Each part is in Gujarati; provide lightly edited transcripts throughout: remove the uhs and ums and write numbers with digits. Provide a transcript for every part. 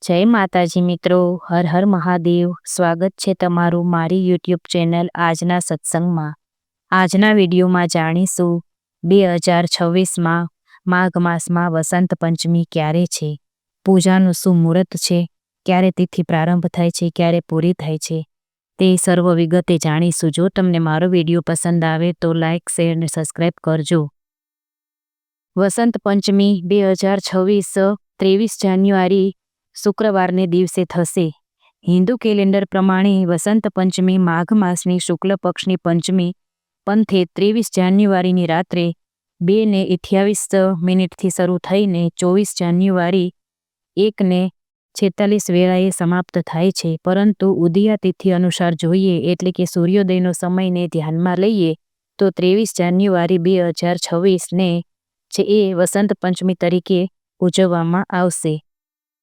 જય માતાજી મિત્રો, હર હર મહાદેવ। સ્વાગત છે તમારું મારી યુટ્યુબ ચેનલ આજના સત્સંગમાં। આજના વિડીયોમાં જાણીશું 2026માં માઘ માસમાં વસંત પંચમી ક્યારે છે, પૂજાનું શું મુહૂર્ત છે, ક્યારે તિથિ પ્રારંભ થાય છે, ક્યારે પૂરી થાય છે, તે સર્વ વિગતે જાણીશું। જો તમને મારો વિડીયો પસંદ આવે તો લાઇક, શેર અને સબસ્ક્રાઈબ કરજો। વસંત પંચમી 2026 23 જાન્યુઆરી શુક્રવારને દિવસે થશે। હિન્દુ કેલેન્ડર પ્રમાણે વસંત પંચમી માઘ માસની શુક્લ પક્ષની પંચમી પંથે 23 જાન્યુઆરીની રાત્રે 2:28 શરૂ થઈને 24 જાન્યુઆરી 1:46 વેળાએ સમાપ્ત થાય છે। પરંતુ ઉદયા તિથિ અનુસાર જોઈએ એટલે કે સૂર્યોદયનો સમયને ધ્યાનમાં લઈએ તો 23 જાન્યુઆરી 2026ને એ વસંત પંચમી તરીકે ઉજવવામાં આવશે।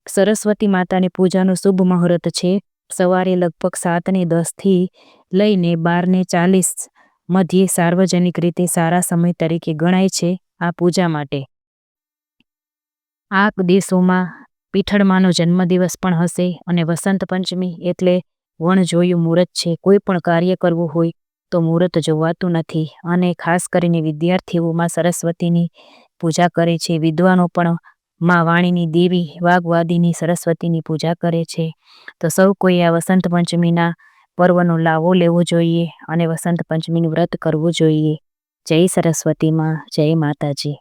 સરસ્વતી માતાની પૂજાનું શુભ મુહૂર્ત છે સવારે લગભગ 7:10 લઈને 12:40 મધ્યે સાર્વજનિક રીતે સારા સમય તરીકે ગણાય છે આ પૂજા માટે। આ દિવસોમાં પીઠળમાનો જન્મદિવસ પણ હશે અને વસંત પંચમી એટલે વણજોયું મુહૂર્ત છે। કોઈ પણ કાર્ય કરવું હોય તો મુહૂર્ત જોવાતું નથી અને ખાસ કરીને વિદ્યાર્થીઓમાં સરસ્વતીની પૂજા કરે છે, વિદ્વાનો પણ માં વાણીની દેવી વાગ્વાદિની સરસ્વતીની પૂજા કરે છે। તો સૌ કોઈ આ વસંત પંચમીના પર્વનો લાવો લેવો જોઈએ અને વસંત પંચમીનું વ્રત કરવું જોઈએ। જય સરસ્વતી માં, જય માતાજી।